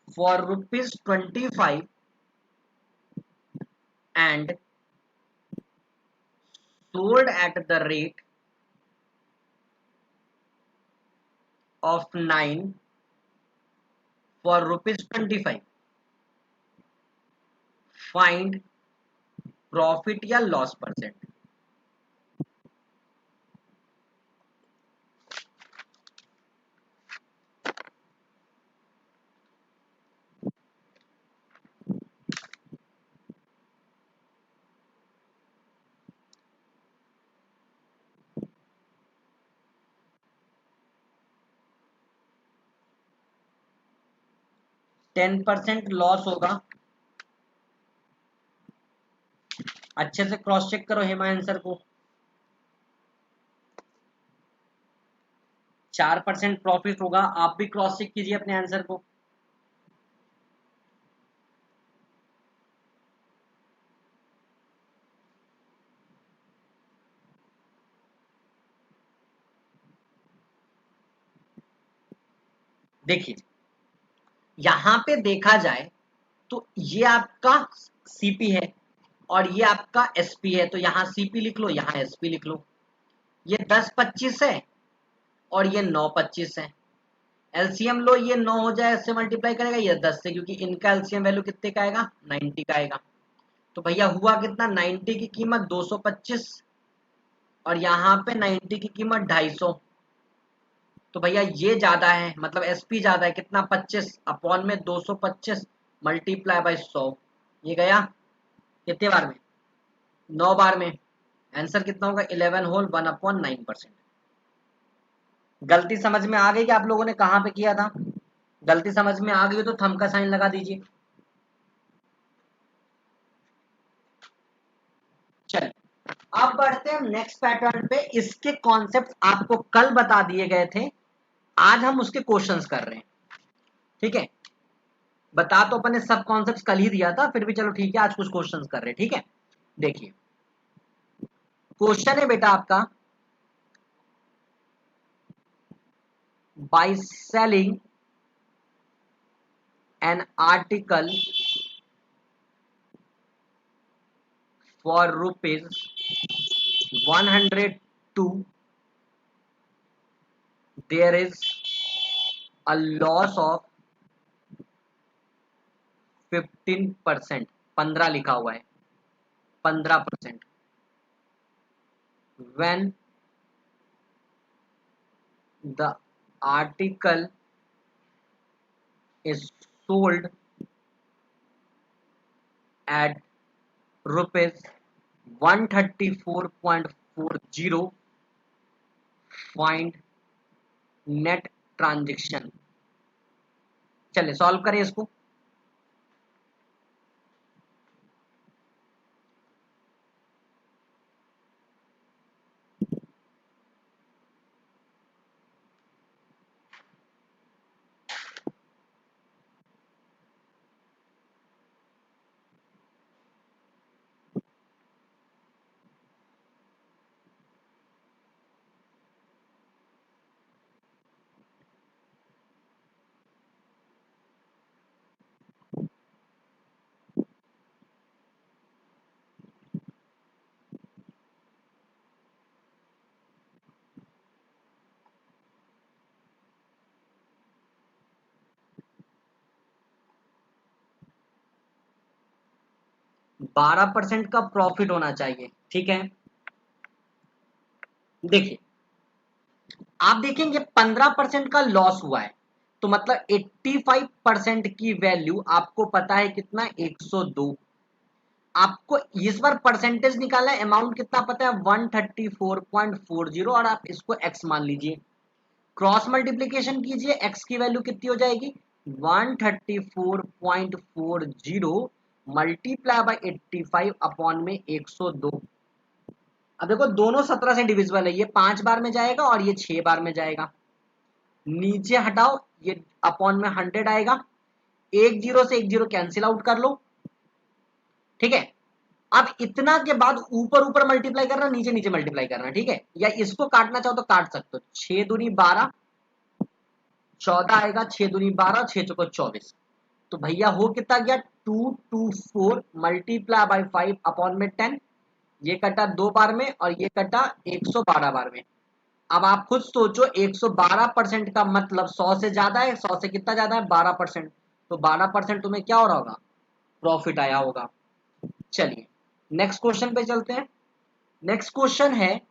for rupees 25 and sold at the rate of 9 for rupees 25। Find profit या लॉस परसेंट। 10% लॉस होगा। अच्छे से क्रॉस चेक करो हेमा आंसर को। 4% प्रॉफिट होगा, आप भी क्रॉस चेक कीजिए अपने आंसर को। देखिए यहां पे देखा जाए तो ये आपका सीपी है और ये आपका एसपी है, तो यहाँ सीपी लिख लो, यहाँ एसपी लिख लो। ये 10-25 है और ये 9-25 है। एलसीएम लो, ये 9 हो जाए, इससे मल्टीप्लाई करेगा ये 10 से, क्योंकि इनका एलसीएम वैल्यू कितने का आएगा, 90 का आएगा। तो भैया हुआ कितना, 90 की कीमत 225 और यहाँ पे 90 की कीमत 250। तो भैया ये ज्यादा है, मतलब एसपी ज्यादा है, कितना 25 अपॉन में 225 मल्टीप्लाई बाय 100। ये गया कितने बार में, 9 बार में। आंसर कितना होगा, 11 होल 1/9%। गलती समझ में आ गई कि आप लोगों ने कहाँ पे किया था? गलती समझ में आ गई हो तो थंब का साइन लगा दीजिए। चलिए अब बढ़ते हैं नेक्स्ट पैटर्न पे। इसके कॉन्सेप्ट आपको कल बता दिए गए थे, आज हम उसके क्वेश्चंस कर रहे हैं। ठीक है, बता तो अपन ने सब कॉन्सेप्ट कल ही दिया था, फिर भी चलो ठीक है, आज कुछ क्वेश्चंस कर रहे हैं। ठीक है, देखिए क्वेश्चन है बेटा आपका, by selling an article for ₹102, there is a loss of 15%, 15 लिखा हुआ है, 15%, when the article is sold at rupees 134.40, find net transaction। चलिए सॉल्व करें इसको। बारह परसेंट का प्रॉफिट होना चाहिए। ठीक है, देखिए आप देखेंगे 15% का लॉस हुआ है, तो मतलब 85% की वैल्यू आपको पता है कितना, 102। आपको इस बार परसेंटेज निकालना है, अमाउंट कितना पता है, 134.40, और आप इसको x मान लीजिए, क्रॉस मल्टीप्लीकेशन कीजिए, x की वैल्यू कितनी हो जाएगी, 134.40 मल्टीप्लाई बाय 85 अपॉन में 102। अब देखो दोनों 17 से डिविजिबल है, ये 5 बार में जाएगा और ये 6 बार में जाएगा, नीचे हटाओ, ये अपॉन में 100 आएगा, एक जीरो से एक जीरो कैंसिल आउट कर लो। ठीक है, अब इतना के बाद ऊपर ऊपर मल्टीप्लाई करना, नीचे नीचे मल्टीप्लाई करना। ठीक है, या इसको काटना चाहो तो काट सकते हो, 6 दूनी 12, 14 आएगा, 6 दूनी 12, 6 चौको 24। तो भैया हो कितना गया, 224 मल्टीप्लाई बाई 5 अपॉन में 10, ये कटा 2 बार में और ये कटा 112 बार में। अब आप खुद सोचो, 112% का मतलब 100 से ज्यादा है, 100 से कितना ज्यादा है, 12%। तो 12% तुम्हें क्या हो रहा होगा, प्रॉफिट आया होगा। चलिए नेक्स्ट क्वेश्चन पे चलते हैं। नेक्स्ट क्वेश्चन है,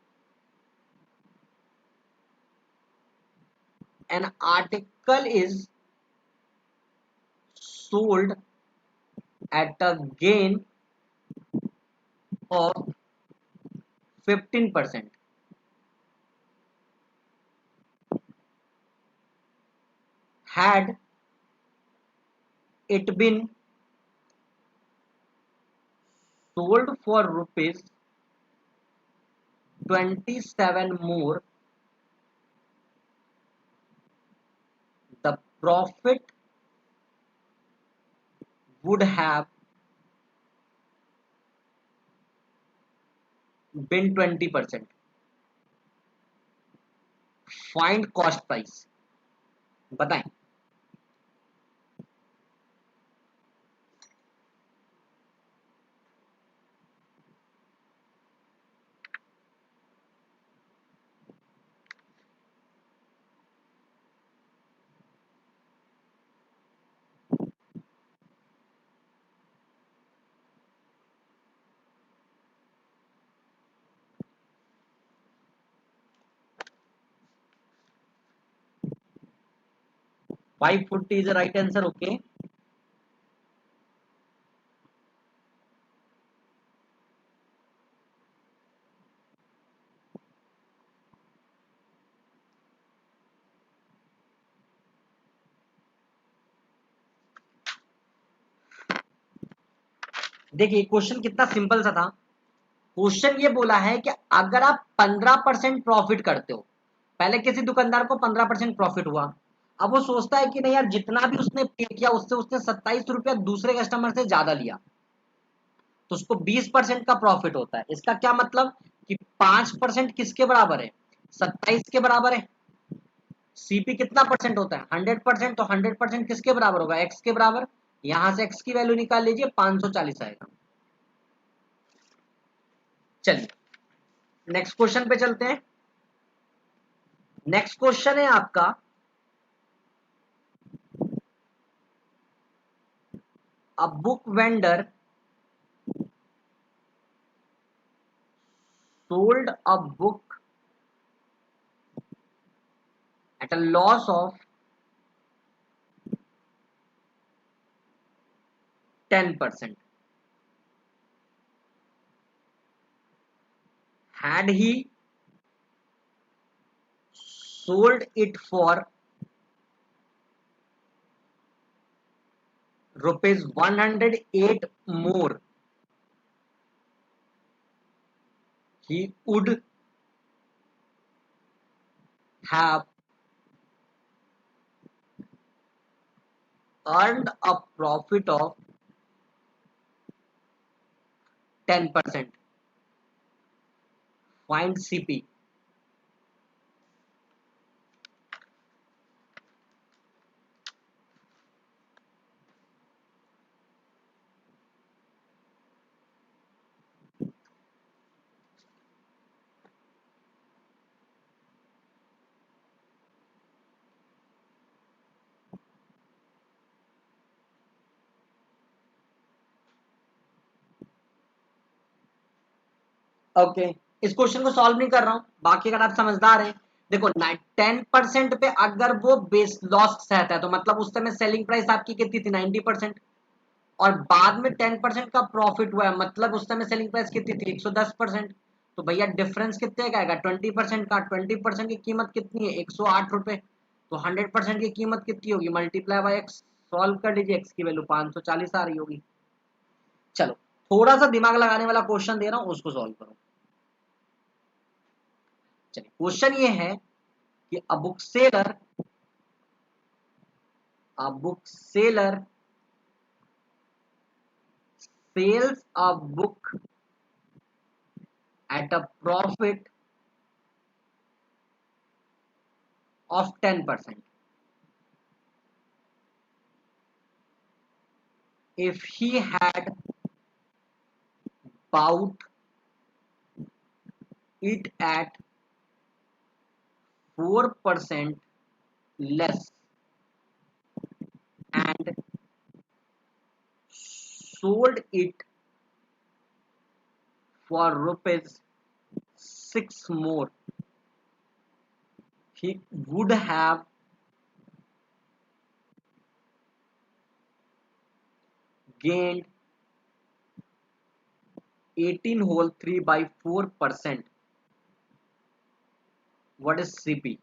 an article is sold at a gain of 15%, had it been sold for rupees 27 more, the profit would have been 20%, find cost price. बताएं। $540 is the right answer। okay, देखिए question कितना simple सा था। Question ये बोला है कि अगर आप 15% प्रॉफिट करते हो, पहले किसी दुकानदार को 15% प्रॉफिट हुआ, अब वो सोचता है कि नहीं यार, जितना भी उसने पे किया उससे उसने 27 रुपया दूसरे कस्टमर से ज्यादा लिया, तो उसको 20% का प्रॉफिट होता है। इसका क्या मतलब कि 5% किसके बराबर है, 27 के बराबर है। सीपी कितना परसेंट होता है, 100%, तो 100% किसके बराबर होगा, एक्स के बराबर। यहां से एक्स की वैल्यू निकाल लीजिए, 540 आएगा। चलिए नेक्स्ट क्वेश्चन पे चलते हैं। नेक्स्ट क्वेश्चन है आपका, a book vendor sold a book at a loss of 10%. Had he sold it for rupees 108 more, he would have earned a profit of 10%. Find CP. Okay इस question को solve नहीं कर रहा हूं, बाकी अगर आप समझदार हैं, देखो 10% पे अगर वो बेस लॉस रहता है तो मतलब उस समय सेलिंग प्राइस आपकी कितनी थी, 90%, और बाद में 10% का प्रॉफिट हुआ है, मतलब उस समय सेलिंग प्राइस कितनी थी, 110%। तो भैया डिफरेंस कितने का आएगा, 20% का। 20% की कीमत कितनी है, 108 रुपए। तो 100% की कीमत कितनी होगी, मल्टीप्लाई बाय एक्स। सॉल्व कर लीजिए, एक्स की वैल्यू 540 आ रही होगी। चलो थोड़ा सा दिमाग लगाने वाला क्वेश्चन दे रहा हूं, उसको सॉल्व करो। चलिए क्वेश्चन ये है कि a book seller sales a book at a profit of 10%. If he had bought it at 4% less and sold it for rupees 6 more, he would have gained 18 whole 3 by 4%. What is CP?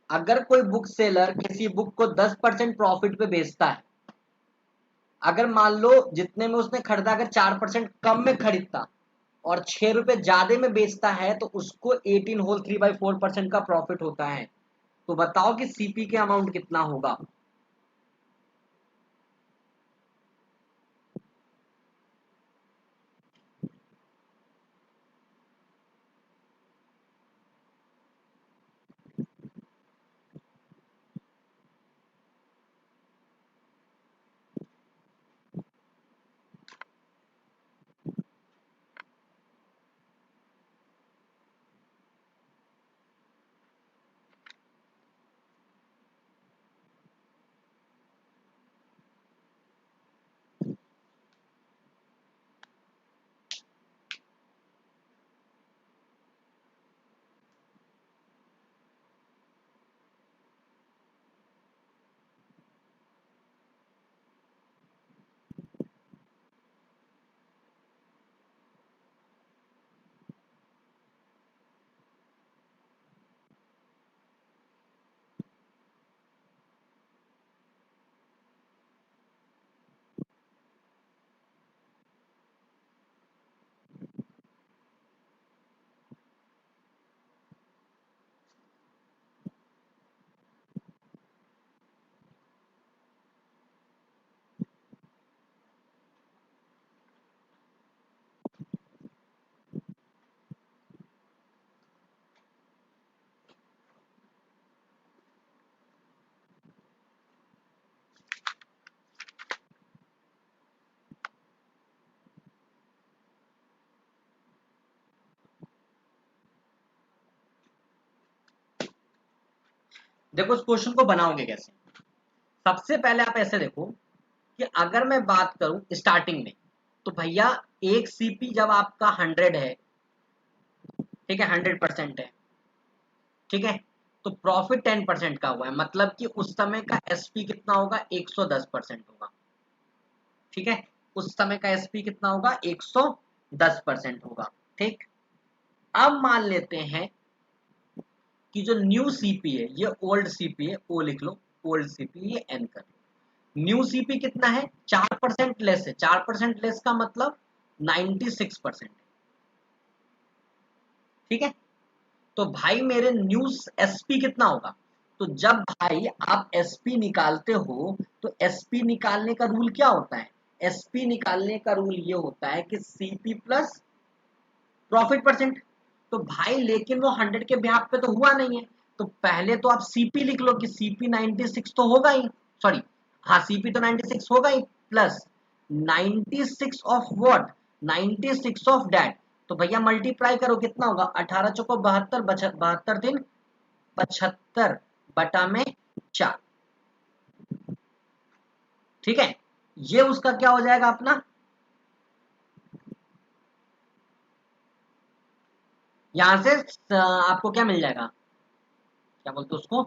अगर कोई book seller किसी book को 10% profit पे बेचता है, अगर मान लो जितने में उसने खरीदा अगर 4% कम में खरीदता और 6 रुपए ज्यादा में बेचता है, तो उसको 18 होल 3/4% का प्रॉफिट होता है। तो बताओ कि सीपी के अमाउंट कितना होगा। देखो इस क्वेश्चन को बनाओगे कैसे। सबसे पहले आप ऐसे देखो कि अगर मैं बात करूं स्टार्टिंग में, तो भैया एक सीपी जब आपका 100 है, ठीक है, 100% है, ठीक है, तो प्रॉफिट 10% का हुआ है, मतलब कि उस समय का एसपी कितना होगा, 110% होगा, ठीक है, उस समय का एसपी कितना होगा, 110% होगा, ठीक। अब मान लेते हैं कि जो न्यू सीपी है, ये ओल्ड सीपी है, ओ लिख लो, ओल्ड सीपी, ये एन कर लो। न्यू सीपी कितना है, 4% लेस है, 4% लेस का मतलब 96%, ठीक है। तो भाई मेरे न्यू एसपी कितना होगा, तो जब भाई आप एसपी निकालते हो तो एसपी निकालने का रूल क्या होता है, एसपी निकालने का रूल ये होता है कि सीपी प्लस प्रॉफिट परसेंट। तो भाई लेकिन वो 100 के ब्याह पे तो हुआ नहीं है, तो पहले तो आप सीपी लिख लो कि सीपी 96 तो होगा ही, सॉरी, हाँ सीपी तो 96 होगा ही, plus 96 of what, 96 of that. तो भैया मल्टीप्लाई करो कितना होगा, 18 चौको 72, 72 दिन 75 बटा में 4, ठीक है। ये उसका क्या हो जाएगा अपना, यहां से आपको क्या मिल जाएगा, क्या बोलते उसको,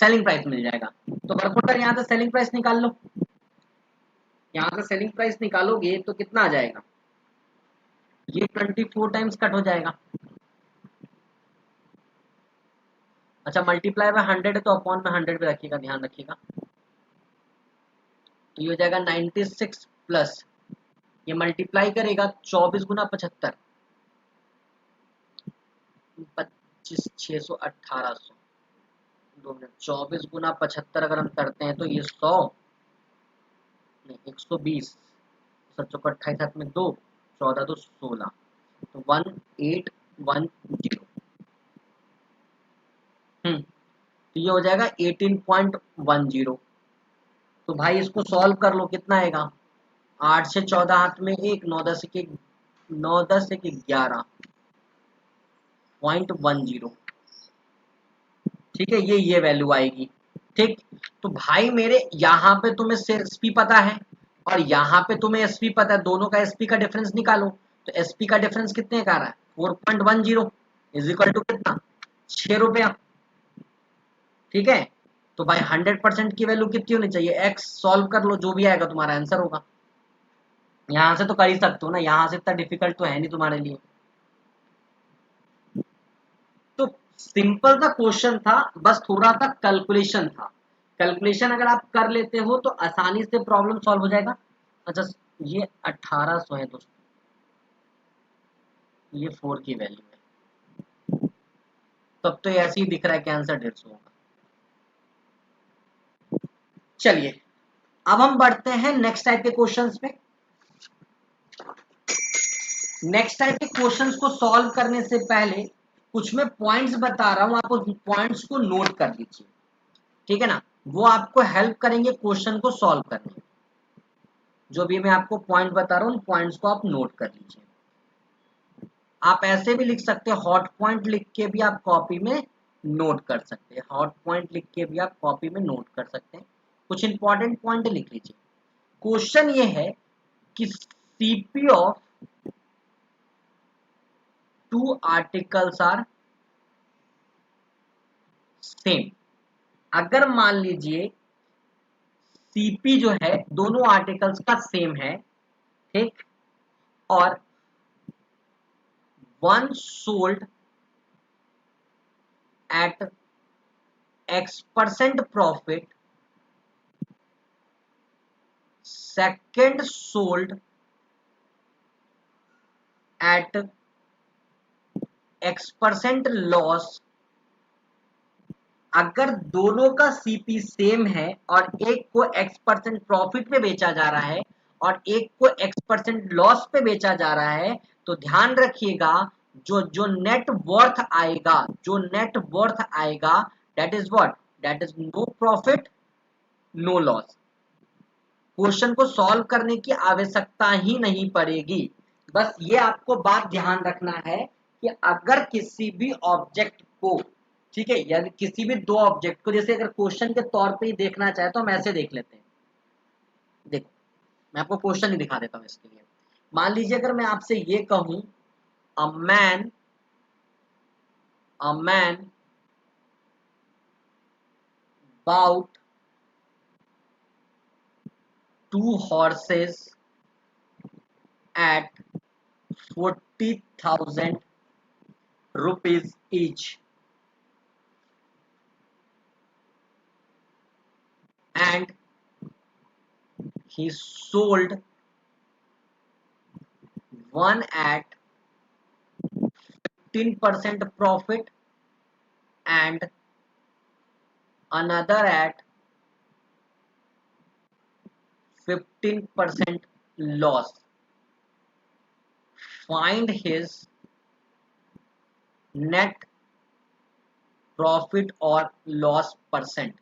सेलिंग प्राइस मिल जाएगा। तो वर्कआउटर यहाँ से सेलिंग प्राइस निकाल लो, यहाँ से सेलिंग प्राइस निकालोगे तो कितना आ जाएगा, ये 24 टाइम्स कट हो जाएगा। अच्छा मल्टीप्लाई बाय 100 है तो अपॉन में 100 पे रखिएगा, ध्यान रखिएगा। तो ये हो जाएगा 96 प्लस, ये मल्टीप्लाई करेगा 24 गुना 75, 25 600 1800, 2 मिनट, 24 गुना 75 अगर हम करते हैं तो ये 100 नहीं 120, 7 28 में 2, 14 तो 16, तो 1810। तो ये हो जाएगा 18.10। तो भाई इसको सॉल्व कर लो, कितना आएगा, 8 से 14 हाथ में 1, 9 10 के 9 10 एक 11.10, ठीक है, ये वैल्यू आएगी, ठीक। तो भाई मेरे यहाँ पे तुम्हें एसपी पता है और यहाँ पे तुम्हें एसपी पता है, दोनों का एसपी का डिफरेंस निकालो। तो एसपी का डिफरेंस कितने का आ रहा है, 4.10 इज इक्वल टू कितना, 6 रुपया, ठीक है। तो भाई 100% की वैल्यू कितनी होनी चाहिए, एक्स, सॉल्व कर लो, जो भी आएगा तुम्हारा आंसर होगा। यहां से तो कर ही सकते हो ना, यहां से इतना डिफिकल्ट तो है नहीं तुम्हारे लिए। तो सिंपल सा क्वेश्चन था, बस थोड़ा सा कैलकुलेशन था, कैलकुलेशन अगर आप कर लेते हो तो आसानी से प्रॉब्लम सॉल्व हो जाएगा। अच्छा ये 1800 है दोस्तों, ये 4 की वैल्यू है, तब तो ऐसे ही दिख रहा है कि आंसर 150 होगा। चलिए अब हम बढ़ते हैं नेक्स्ट टाइप के क्वेश्चंस पे। नेक्स्ट टाइप के क्वेश्चंस को सॉल्व करने से पहले कुछ मैं पॉइंट्स बता रहा हूं, आप उस पॉइंट्स को नोट कर लीजिए, ठीक है ना, वो आपको हेल्प करेंगे क्वेश्चन को सॉल्व करने में। जो भी मैं आपको पॉइंट बता रहा हूं उन पॉइंट्स को आप नोट कर लीजिए। आप ऐसे भी लिख सकते हैं, हॉट पॉइंट लिख के भी आप कॉपी में नोट कर सकते हैं, हॉट पॉइंट लिख के भी आप कॉपी में नोट कर सकते हैं, कुछ इंपॉर्टेंट पॉइंट लिख लीजिए। क्वेश्चन ये है कि CP of two articles are same. अगर मान लीजिए सीपी जो है दोनों आर्टिकल्स का सेम है, ठीक, और one sold eight x% profit, second sold at x% loss. अगर दोनों का सीपी सेम है और एक को x% प्रॉफिट पे बेचा जा रहा है और एक को x% लॉस पे बेचा जा रहा है, तो ध्यान रखिएगा जो जो नेट वर्थ आएगा, जो नेट वर्थ आएगा, that is what, that is no profit no loss. Question को सॉल्व करने की आवश्यकता ही नहीं पड़ेगी। बस ये आपको बात ध्यान रखना है कि अगर किसी भी ऑब्जेक्ट को ठीक है, यानी किसी भी दो ऑब्जेक्ट को, जैसे अगर क्वेश्चन के तौर पे ही देखना चाहे तो हम ऐसे देख लेते हैं। देखो मैं आपको क्वेश्चन ही दिखा देता हूँ इसके लिए। मान लीजिए अगर मैं आपसे ये कहूं, a man bought 2 horses at 40,000 rupees each, and he sold one at 15% profit and another at 15% loss. Find his net profit और लॉस परसेंट।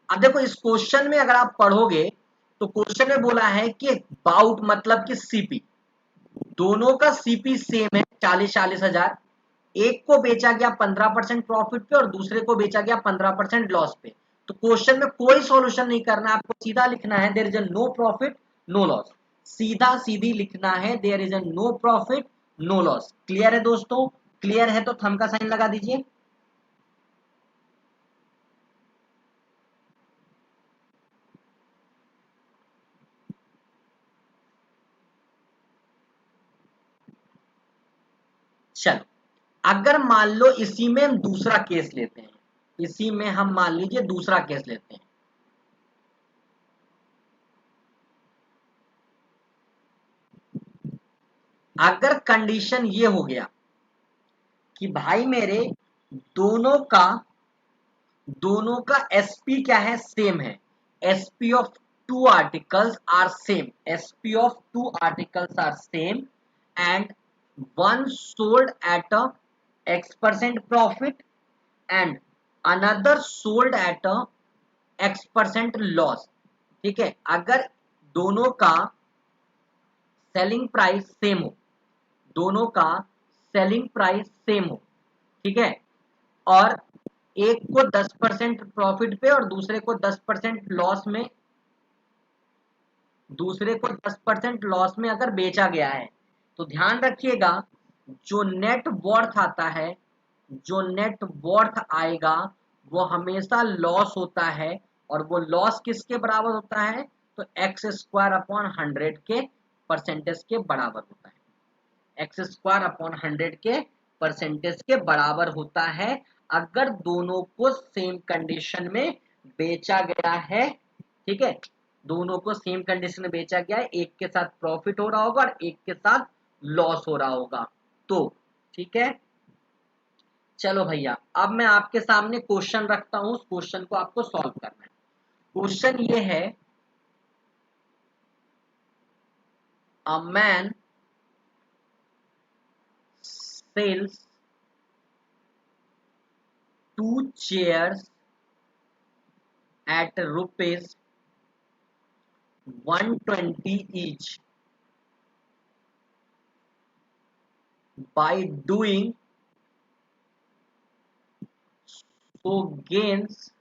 अब देखो इस क्वेश्चन में अगर आप पढ़ोगे तो क्वेश्चन में बोला है कि बाउट मतलब कि सीपी, दोनों का सीपी सेम है 40,000। एक को बेचा गया 15% प्रॉफिट पे और दूसरे को बेचा गया 15% लॉस पे। तो क्वेश्चन में कोई सॉल्यूशन नहीं करना, आपको सीधा लिखना है there is a no profit no loss. सीधा सीधी लिखना है there is a no profit no loss. Clear है दोस्तों? क्लियर है तो थंब का साइन लगा दीजिए। चलो अगर मान लो इसी में हम दूसरा केस लेते हैं, इसी में हम मान लीजिए दूसरा केस लेते हैं। अगर कंडीशन ये हो गया कि भाई मेरे दोनों का एसपी क्या है? सेम है। SP of two articles are same, SP of two articles are same and one sold at a X% profit and another sold at a X% loss. ठीक है, अगर दोनों का सेलिंग प्राइस सेम हो, दोनों का सेलिंग प्राइस सेम हो, ठीक है, और एक को 10% प्रॉफिट पे और दूसरे को 10% लॉस में, अगर बेचा गया है, तो ध्यान रखिएगा जो नेट वर्थ आता है, जो नेट वर्थ आएगा वो हमेशा लॉस होता है। और वो लॉस किसके बराबर होता है? तो x² अपॉन 100 के परसेंटेज के बराबर होता है। x² अपॉन 100 के परसेंटेज के बराबर होता है अगर दोनों को सेम कंडीशन में बेचा गया है। ठीक है, दोनों को सेम कंडीशन में बेचा गया है, एक के साथ प्रॉफिट हो रहा होगा और एक के साथ लॉस हो रहा होगा। तो ठीक है, चलो भैया अब मैं आपके सामने क्वेश्चन रखता हूं, उस क्वेश्चन को आपको सॉल्व करना है। क्वेश्चन ये है, a man sells 2 chairs at rupees 120 each by doing so gains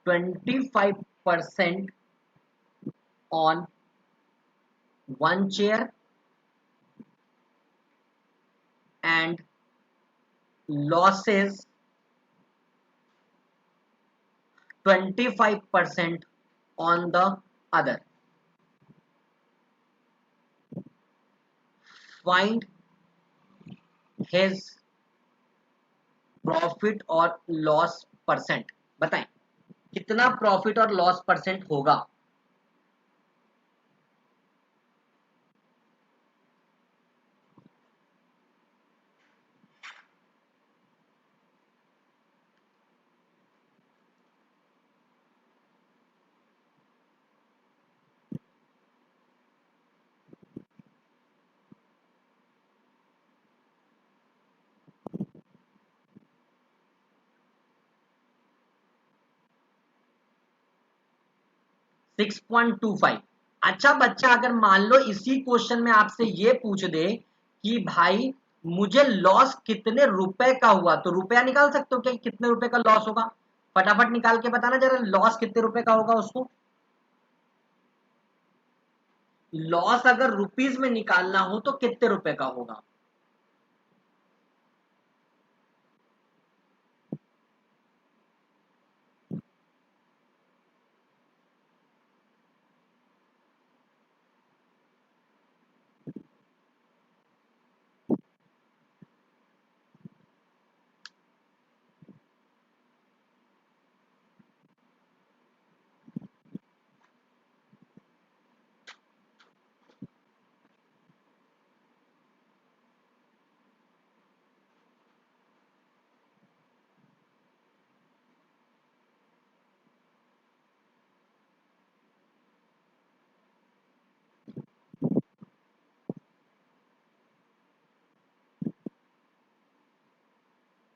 25% on one chair and losses 25% on the other. Find his profit और लॉस परसेंट। बताएं कितना प्रॉफिट और लॉस परसेंट होगा? सिक्स 6.25। अच्छा बच्चा, अगर मान लो इसी क्वेश्चन में आपसे ये पूछ दे कि भाई मुझे लॉस कितने रुपए का हुआ, तो रुपया निकाल सकते हो क्या कितने रुपए का लॉस होगा? फटाफट निकाल के बताना जरा, लॉस कितने रुपए का होगा उसको। लॉस अगर रुपीज में निकालना हो तो कितने रुपए का होगा?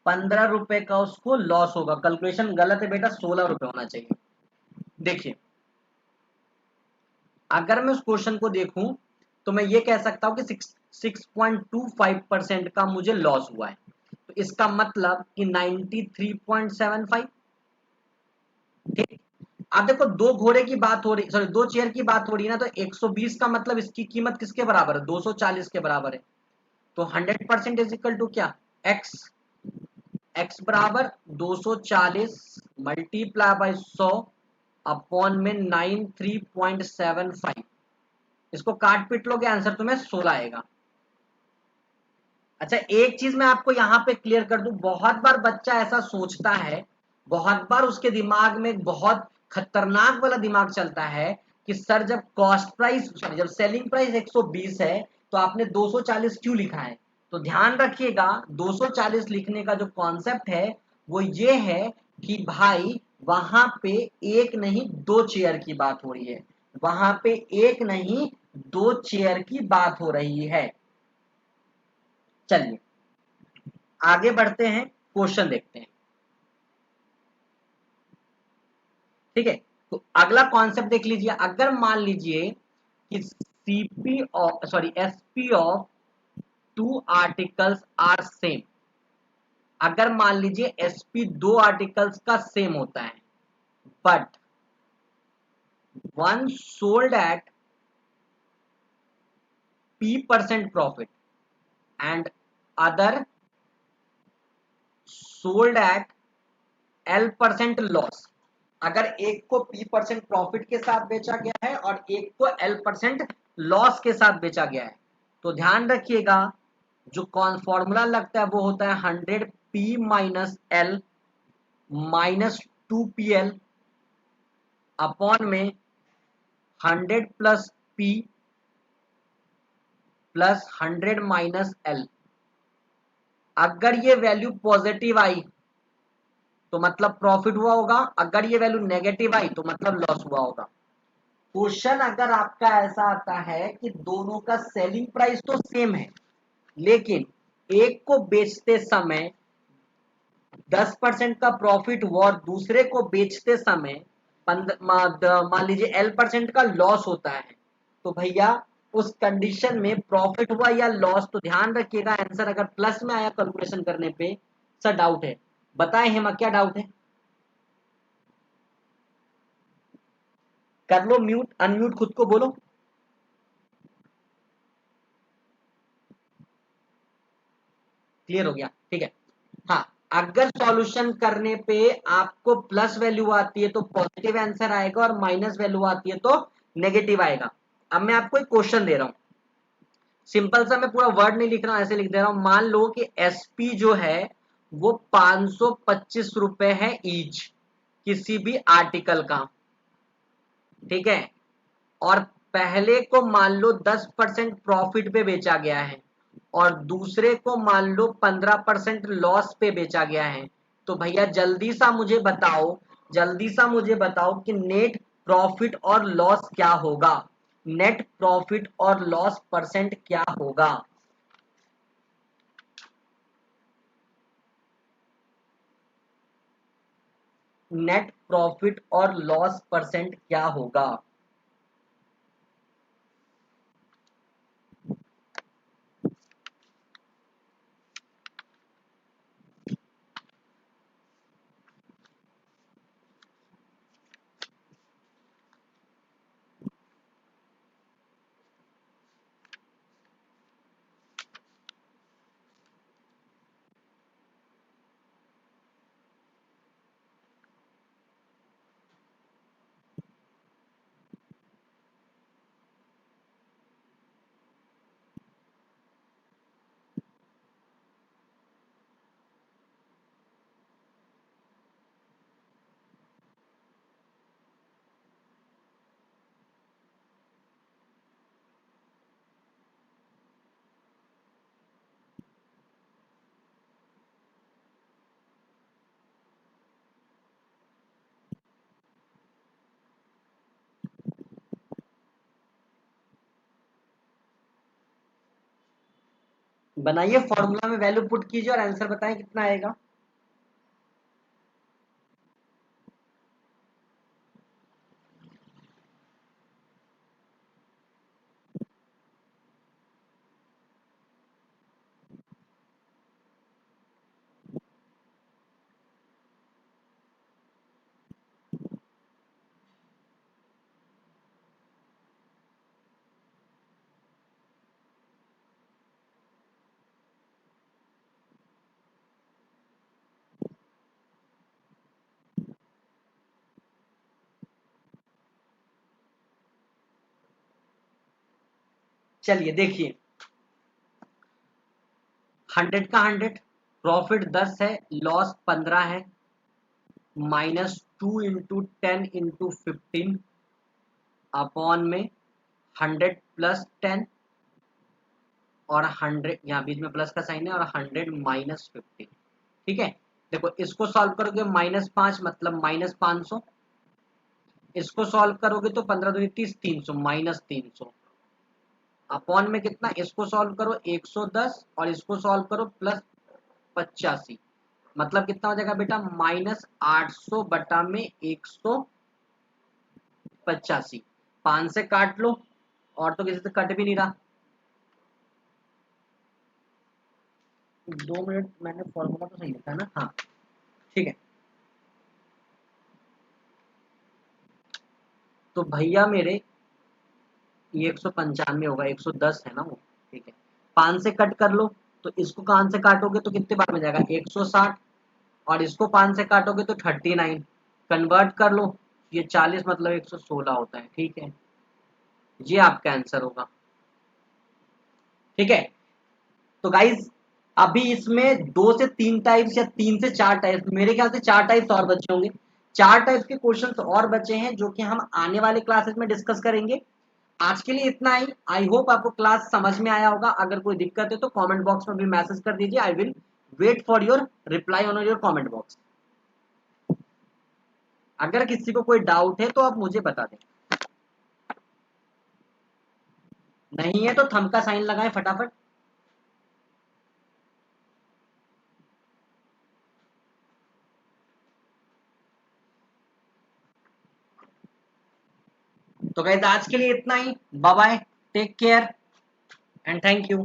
15 रुपए का उसको लॉस होगा। कैलकुलेशन गलत है बेटा, 16 रुपए होना चाहिए। देखिए, अगर मैं उस क्वेश्चन को देखूं तो मैं ये कह सकता हूं कि 6.25% का मुझे लॉस हुआ है, तो इसका मतलब कि 93.75। ठीक। अब देखो, दो घोड़े की बात हो रही, सॉरी दो चेयर की बात हो रही है ना, तो 120 का मतलब इसकी कीमत किसके बराबर है? 240 के बराबर है। तो 100% इज इक्वल टू क्या? एक्स। एक्स बराबर 240 मल्टीप्लाई बाय 100 अपॉन में 93.75। इसको काट पीट लोगे, आंसर तुम्हें 16 आएगा। अच्छा, एक चीज मैं आपको यहां पे क्लियर कर दूं, बहुत बार बच्चा ऐसा सोचता है, बहुत बार उसके दिमाग में बहुत खतरनाक वाला दिमाग चलता है कि सर जब कॉस्ट प्राइस, सॉरी जब सेलिंग प्राइस 120 है तो आपने 240 क्यों लिखा है? तो ध्यान रखिएगा, 240 लिखने का जो कॉन्सेप्ट है वो ये है कि भाई वहां पे एक नहीं दो चेयर की बात हो रही है, वहां पे एक नहीं दो चेयर की बात हो रही है। चलिए आगे बढ़ते हैं, क्वेश्चन देखते हैं। ठीक है, तो अगला कॉन्सेप्ट देख लीजिए। अगर मान लीजिए कि CP of, sorry SP of two articles are same, अगर मान लीजिए एसपी दो आर्टिकल्स का सेम होता है, but one sold eight P% profit and other sold at L% loss. अगर एक को P% प्रॉफिट के साथ बेचा गया है और एक को L% लॉस के साथ बेचा गया है, तो ध्यान रखिएगा जो कौन फॉर्मूला लगता है वो होता है 100P minus L minus 2PL upon में 100 plus P plus 100 minus L। अगर ये वैल्यू पॉजिटिव आई तो मतलब प्रॉफिट हुआ होगा, अगर ये वैल्यू नेगेटिव आई तो मतलब लॉस हुआ होगा। क्वेश्चन अगर आपका ऐसा आता है कि दोनों का सेलिंग प्राइस तो सेम है, लेकिन एक को बेचते समय 10% का प्रॉफिट हुआ और दूसरे को बेचते समय मान लीजिए L% का लॉस होता है, तो भैया उस कंडीशन में प्रॉफिट हुआ या लॉस, तो ध्यान रखिएगा आंसर अगर प्लस में आया कैलकुलेशन करने पे, सर डाउट है, बताएं हेमा क्या डाउट है? कर लो म्यूट, अनम्यूट खुद को बोलो। क्लियर हो गया? ठीक है। हाँ, अगर सॉल्यूशन करने पे आपको प्लस वैल्यू आती है तो पॉजिटिव आंसर आएगा और माइनस वैल्यू आती है तो नेगेटिव आएगा। अब मैं आपको एक क्वेश्चन दे रहा हूं, सिंपल सा, मैं पूरा वर्ड नहीं लिख रहा हूं, ऐसे लिख दे रहा हूं। मान लो कि एसपी जो है वो 525 रुपए है ईच, किसी भी आर्टिकल का। ठीक है, और पहले को मान लो 10% प्रॉफिट पे बेचा गया है और दूसरे को मान लो 15% लॉस पे बेचा गया है, तो भैया जल्दी सा मुझे बताओ, जल्दी सा मुझे बताओ कि नेट प्रॉफिट और लॉस क्या होगा? नेट प्रॉफिट और लॉस परसेंट क्या होगा? नेट प्रॉफिट और लॉस परसेंट क्या होगा? बनाइए, फॉर्मूला में वैल्यू पुट कीजिए और आंसर बताएं कितना आएगा। चलिए देखिए, 100 का 100, प्रॉफिट 10 है, लॉस 15 है, -2 × 10 × 15 अपॉन में 100 + 10 और 100, यहाँ बीच में प्लस का साइन है, और 100 - 15। ठीक है, देखो इसको सॉल्व करोगे -5 मतलब -500, इसको सॉल्व करोगे तो 15 दूनी 30, 300 -300 अपॉन में कितना, इसको सॉल्व करो 110 और इसको सॉल्व करो +85, मतलब कितना हो जाएगा बेटा, -800 बटा में 185। 5 से काट लो, और तो किसी से कट भी नहीं रहा। 2 मिनट, मैंने फॉर्मूला तो सही लिखा है ना, हाँ ठीक है। तो भैया मेरे ये 195 होगा, 110 है ना वो, ठीक है। 5 से कट कर लो, तो इसको 5 से काटोगे तो कितने बार में जाएगा, 160, और इसको 5 से काटोगे तो 39, कन्वर्ट कर लो, ये 40 मतलब 116 होता है। ठीक है, ये आपका आंसर होगा। ठीक है, तो गाइज अभी इसमें 2 से 3 टाइप्स या 3 से 4 टाइप्स, मेरे ख्याल से 4 टाइप्स और बचे होंगे। 4 टाइप्स के क्वेश्चंस और बचे हैं जो कि हम आने वाले क्लासेस में डिस्कस करेंगे। आज के लिए इतना ही। आई होप आपको क्लास समझ में आया होगा। अगर कोई दिक्कत है तो कमेंट बॉक्स में भी मैसेज कर दीजिए। I will wait for your reply on your comment box. अगर किसी को कोई डाउट है तो आप मुझे बता दें, नहीं है तो थंब का साइन लगाएं फटाफट। तो गाइस आज के लिए इतना ही। Bye bye, take care and thank you.